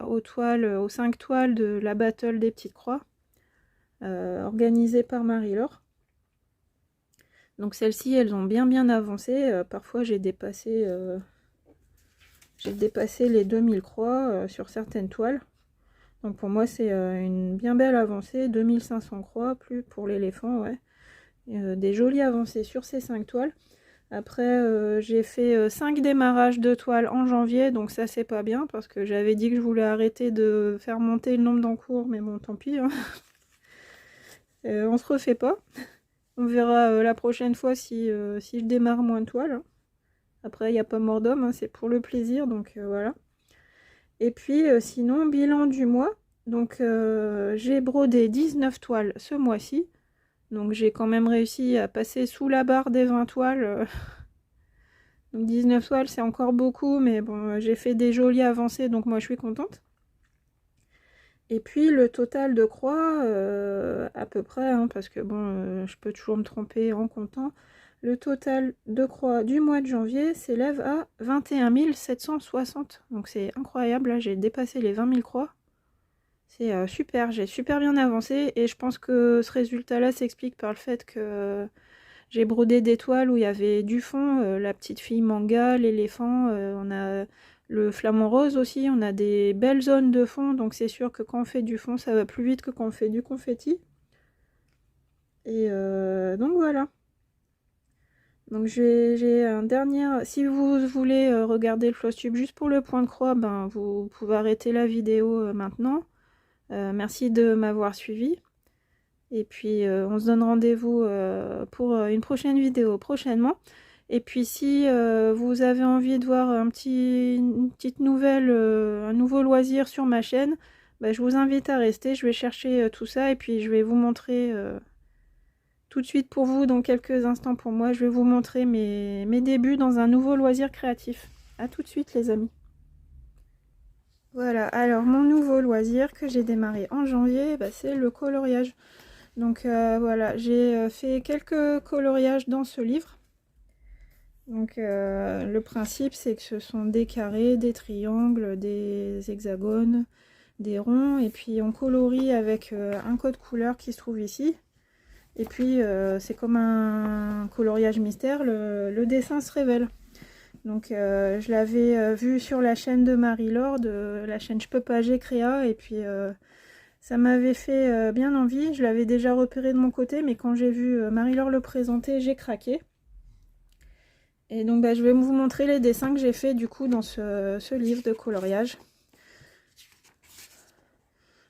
aux toiles, aux 5 toiles de la battle des petites croix, organisée par Marie-Laure. Donc celles-ci, elles ont bien avancé. Parfois j'ai dépassé les 2000 croix sur certaines toiles. Donc pour moi c'est une bien belle avancée. 2500 croix, plus pour l'éléphant, ouais. Des jolies avancées sur ces 5 toiles. Après j'ai fait 5 démarrages de toiles en janvier. Donc ça c'est pas bien, parce que j'avais dit que je voulais arrêter de faire monter le nombre d'encours. Mais bon, tant pis, hein. On se refait pas. On verra la prochaine fois si je démarre moins de toiles. Après, il n'y a pas mort d'homme, hein, c'est pour le plaisir, donc voilà. Et puis sinon, bilan du mois. Donc j'ai brodé 19 toiles ce mois-ci. Donc j'ai quand même réussi à passer sous la barre des 20 toiles. Donc 19 toiles, c'est encore beaucoup, mais bon, j'ai fait des jolies avancées, donc moi je suis contente. Et puis le total de croix, à peu près, hein, parce que bon, je peux toujours me tromper en comptant. Le total de croix du mois de janvier s'élève à 21 760. Donc c'est incroyable, là j'ai dépassé les 20 000 croix. C'est super, j'ai super bien avancé et je pense que ce résultat-là s'explique par le fait que j'ai brodé des toiles où il y avait du fond, la petite fille manga, l'éléphant, on a le flamant rose aussi, on a des belles zones de fond, donc c'est sûr que quand on fait du fond, ça va plus vite que quand on fait du confetti. Et donc voilà. Donc j'ai un dernier... Si vous voulez regarder le floss tube juste pour le point de croix, ben vous pouvez arrêter la vidéo maintenant. Merci de m'avoir suivi. Et puis on se donne rendez-vous pour une prochaine vidéo prochainement. Et puis si vous avez envie de voir une petite nouvelle, un nouveau loisir sur ma chaîne, bah, je vous invite à rester. Je vais chercher tout ça et puis je vais vous montrer tout de suite pour vous, dans quelques instants pour moi, je vais vous montrer mes débuts dans un nouveau loisir créatif. A tout de suite les amis. Voilà, alors mon nouveau loisir que j'ai démarré en janvier, bah, c'est le coloriage. Donc voilà, j'ai fait quelques coloriages dans ce livre. Donc le principe c'est que ce sont des carrés, des triangles, des hexagones, des ronds, et puis on colorie avec un code couleur qui se trouve ici. Et puis c'est comme un coloriage mystère, le dessin se révèle. Donc je l'avais vu sur la chaîne de Marie-Laure, de la chaîne Je peux pas, j'ai créa, et puis ça m'avait fait bien envie. Je l'avais déjà repéré de mon côté, mais quand j'ai vu Marie-Laure le présenter, j'ai craqué. Et donc bah, je vais vous montrer les dessins que j'ai fait du coup dans ce livre de coloriage.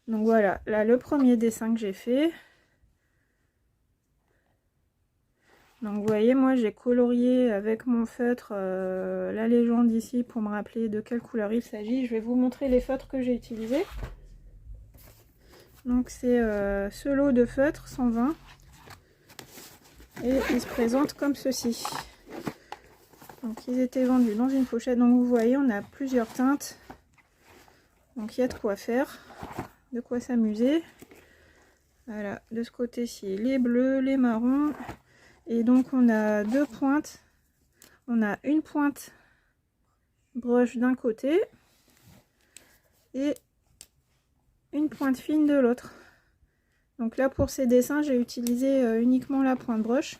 Donc voilà, là le premier dessin que j'ai fait. Donc vous voyez, moi j'ai colorié avec mon feutre la légende ici pour me rappeler de quelle couleur il s'agit. Je vais vous montrer les feutres que j'ai utilisés. Donc c'est ce lot de feutres 120 et il se présente comme ceci. Donc ils étaient vendus dans une pochette. Donc vous voyez, on a plusieurs teintes. Donc il y a de quoi faire, de quoi s'amuser. Voilà, de ce côté-ci les bleus, les marrons. Et donc on a deux pointes. On a une pointe brush d'un côté et une pointe fine de l'autre. Donc là pour ces dessins j'ai utilisé uniquement la pointe brush.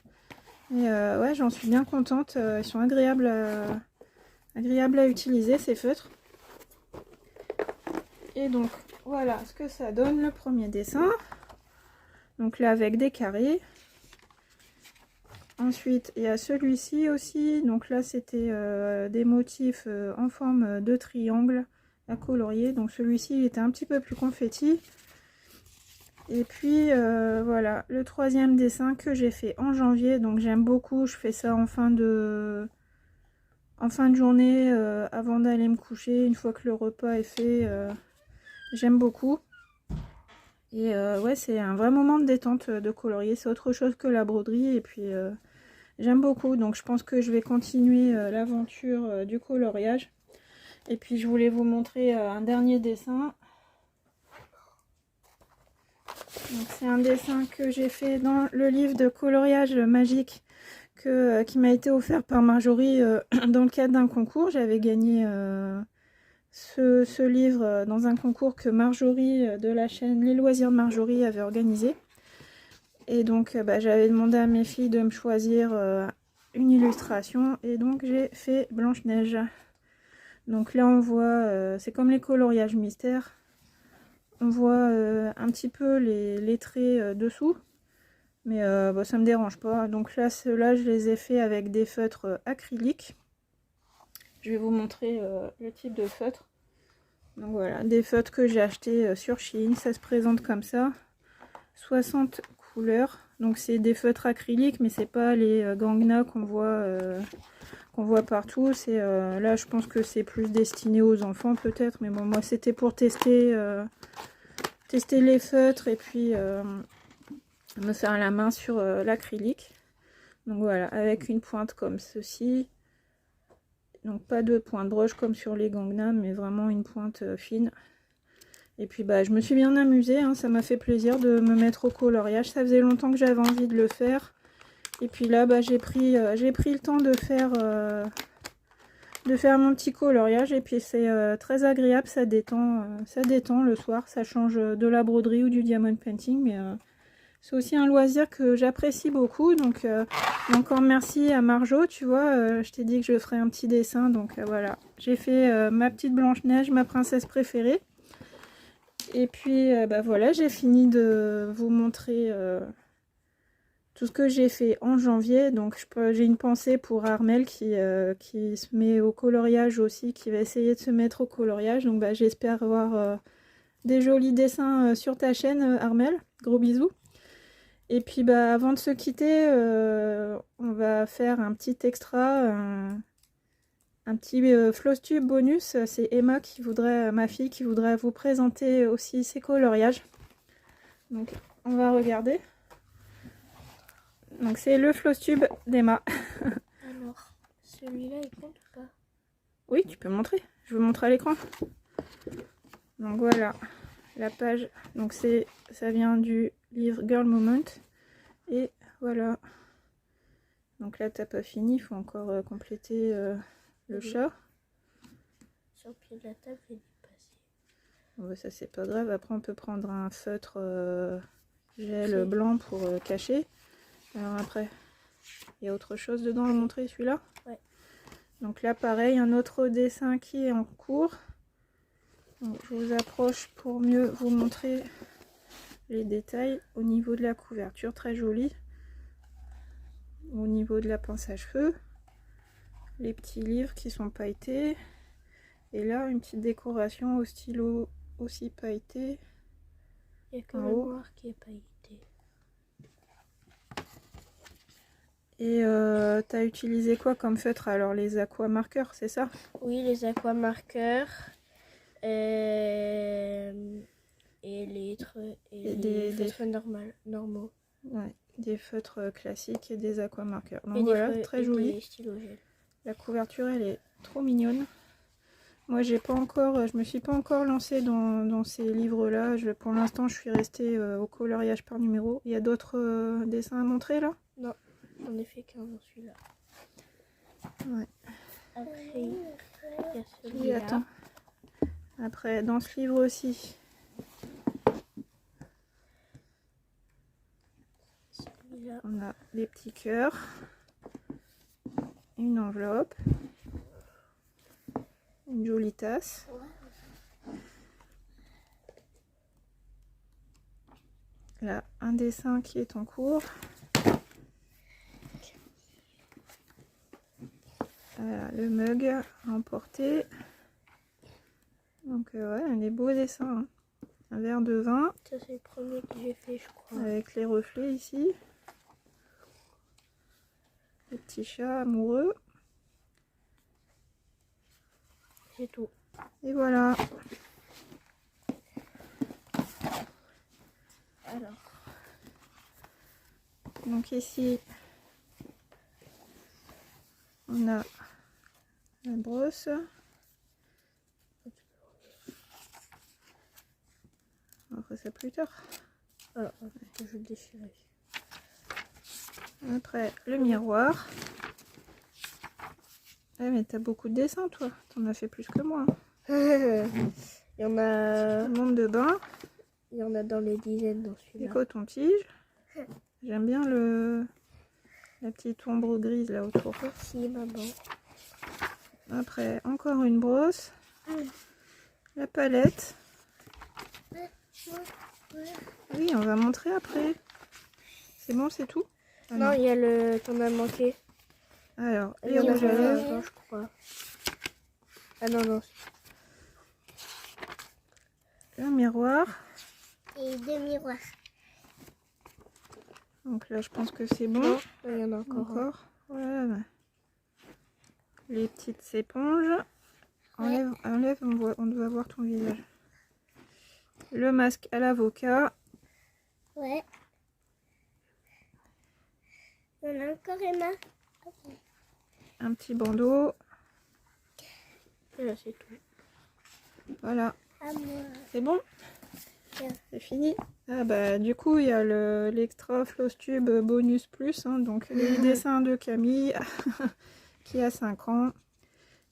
Et ouais, j'en suis bien contente. Ils sont agréables à utiliser ces feutres. Et donc voilà ce que ça donne le premier dessin. Donc là avec des carrés. Ensuite il y a celui-ci aussi. Donc là c'était des motifs en forme de triangle à colorier. Donc celui-ci il était un petit peu plus confetti. Et puis voilà le troisième dessin que j'ai fait en janvier. Donc j'aime beaucoup, je fais ça en fin de journée avant d'aller me coucher, une fois que le repas est fait. J'aime beaucoup. Et ouais, c'est un vrai moment de détente de colorier. C'est autre chose que la broderie. Et puis j'aime beaucoup. Donc je pense que je vais continuer l'aventure du coloriage. Et puis je voulais vous montrer un dernier dessin. C'est un dessin que j'ai fait dans le livre de coloriage magique qui m'a été offert par Marjorie dans le cadre d'un concours. J'avais gagné ce livre dans un concours que Marjorie de la chaîne Les Loisirs de Marjorie avait organisé. Et donc bah, j'avais demandé à mes filles de me choisir une illustration et donc j'ai fait Blanche-Neige. Donc là on voit, c'est comme les coloriages mystères. On voit un petit peu les traits dessous, mais bah, ça me dérange pas. Donc là, ceux-là, je les ai fait avec des feutres acryliques. Je vais vous montrer le type de feutre. Donc voilà, des feutres que j'ai achetés sur Shein. Ça se présente comme ça. 60 couleurs. Donc c'est des feutres acryliques, mais c'est pas les Gangna qu'on qu'on voit partout. C'est là, je pense que c'est plus destiné aux enfants peut-être, mais bon, moi c'était pour tester les feutres et puis me faire la main sur l'acrylique. Donc voilà, avec une pointe comme ceci. Donc pas de pointe broche comme sur les Gangnam, mais vraiment une pointe fine. Et puis bah je me suis bien amusée, hein, ça m'a fait plaisir de me mettre au coloriage. Ça faisait longtemps que j'avais envie de le faire. Et puis là bah j'ai pris le temps de faire mon petit coloriage. Et puis c'est très agréable, ça détend le soir. Ça change de la broderie ou du diamond painting, mais c'est aussi un loisir que j'apprécie beaucoup. Donc encore merci à Marjo, tu vois, je t'ai dit que je ferais un petit dessin. Donc voilà, j'ai fait ma petite Blanche-Neige, ma princesse préférée. Et puis bah voilà, j'ai fini de vous montrer tout ce que j'ai fait en janvier. Donc j'ai une pensée pour Armel qui se met au coloriage aussi, qui va essayer de se mettre au coloriage. Donc bah, j'espère avoir des jolis dessins sur ta chaîne, Armel. Gros bisous. Et puis bah avant de se quitter, on va faire un petit extra, un petit floss tube bonus. C'est Emma qui voudrait, ma fille, qui voudrait vous présenter aussi ses coloriages. Donc on va regarder. Donc c'est le floss tube d'Emma. Alors, celui-là il compte ou pas? Oui, tu peux montrer. Je vous montre à l'écran. Donc voilà la page. Donc ça vient du livre Girl Moment. Et voilà. Donc là t'as pas fini, il faut encore compléter le chat. Sur le pied de la table, j'ai dépassé. Bon, bah, ça c'est pas grave. Après on peut prendre un feutre gel blanc pour cacher. Alors après, il y a autre chose dedans à montrer, celui-là. Ouais. Donc là pareil, un autre dessin qui est en cours. Donc, je vous approche pour mieux vous montrer les détails au niveau de la couverture, très jolie. Au niveau de la pince à cheveux, les petits livres qui sont pailletés. Et là, une petite décoration au stylo aussi pailleté. Il y a que le noir qui est pailleté. Et tu as utilisé quoi comme feutre? Alors les aqua marqueurs, c'est ça? Oui, les aqua marqueurs. Et les feutres normaux. Ouais, des feutres classiques et des aqua marqueurs. Donc voilà, très joli. La couverture, elle est trop mignonne. Moi, je me suis pas encore lancée dans ces livres-là. Pour l'instant, je suis restée au coloriage par numéro. Il y a d'autres dessins à montrer là? Non, j'en ai fait qu'un dans celui-là. Ouais. Après, il y a celui-là. Oui, attends. Après, dans ce livre aussi. On a des petits cœurs, une enveloppe, une jolie tasse. Là, un dessin qui est en cours. Voilà, le mug à emporter. Donc ouais, des beaux dessins. Hein. Un verre de vin. Ça c'est le premier que j'ai fait, je crois. Avec les reflets ici. Le petit chat amoureux. C'est tout. Et voilà. Alors. Donc ici, on a la brosse. On fera ça plus tard. Ah, je vais le déchirer. Après, le miroir. Ah mais t'as beaucoup de dessins toi. T'en as fait plus que moi. Il y en a... Le monde de bain. Il y en a dans les dizaines dans celui-là. Les cotons-tiges. J'aime bien la petite ombre grise là autour. Merci maman. Après, encore une brosse. La palette. Oui, on va montrer après. C'est bon, c'est tout? Ah non, il y a le... T'en as manqué. Alors, Il les y en a rouges à lèvres. avant, je crois. Ah non, non. Le miroir. Et deux miroirs. Donc là, je pense que c'est bon. Non, il y en a encore. Voilà. les petites éponges. Enlève, enlève, on doit voir ton visage. Le masque à l'avocat. Ouais. On a encore Emma. Un petit bandeau. Et là, c'est tout. Voilà. À moi. C'est bon? Ouais. C'est fini? Ah bah du coup il y a l'extra floss tube bonus plus, hein, donc les dessins de Camille qui a 5 ans.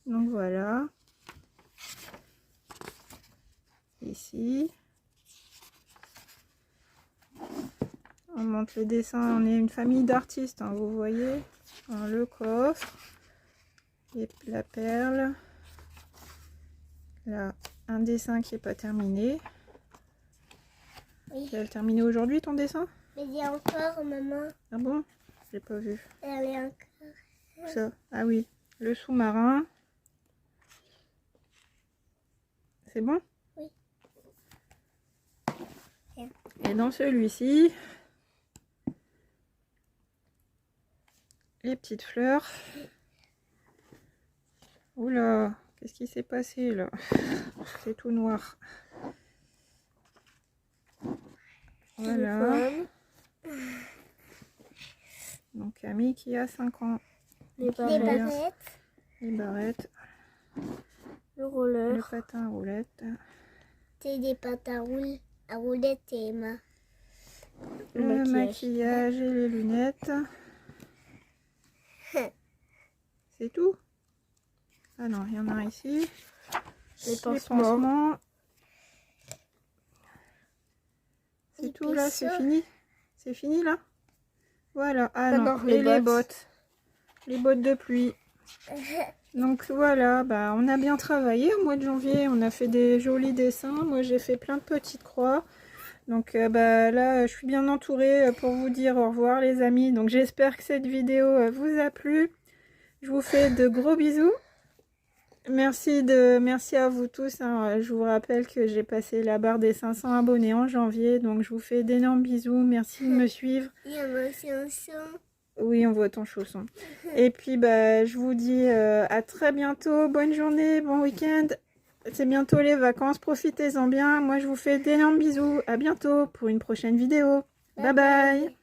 Donc voilà. Ici. On montre les dessins, on est une famille d'artistes, hein, vous voyez. Alors, le coffre. Et la perle. Là, un dessin qui n'est pas terminé. Oui. Tu vas le terminer aujourd'hui ton dessin? Mais il y a encore, maman. Ah bon? J'ai pas vu. Elle est encore. Ça. Ah oui, le sous-marin. C'est bon? Oui. Bien. Et dans celui-ci, les petites fleurs. Oula, qu'est-ce qui s'est passé là? C'est tout noir. Voilà. Donc Camille qui a 5 ans. Les barrettes. barrettes. Les barrettes. Le roller. Le patin à roulettes. C'est des pâtes à roulettes et Emma. Le maquillage et les lunettes. C'est tout? Ah non, il y en a ici. Les pansements. pansements. C'est tout là, c'est fini? C'est fini là? Voilà. Ah non, non, et les les bottes. bottes. Les bottes de pluie. Donc voilà, bah, on a bien travaillé au mois de janvier. On a fait des jolis dessins. Moi j'ai fait plein de petites croix. Donc bah, là, je suis bien entourée pour vous dire au revoir les amis. Donc j'espère que cette vidéo vous a plu. Je vous fais de gros bisous. Merci à vous tous, hein. Je vous rappelle que j'ai passé la barre des 500 abonnés en janvier. Donc je vous fais d'énormes bisous. Merci de me suivre. Il y a mon chanson. Oui, on voit ton chausson. Et puis bah, je vous dis à très bientôt. Bonne journée, bon week-end. C'est bientôt les vacances. Profitez-en bien. Moi, je vous fais d'énormes bisous. À bientôt pour une prochaine vidéo. Bye bye.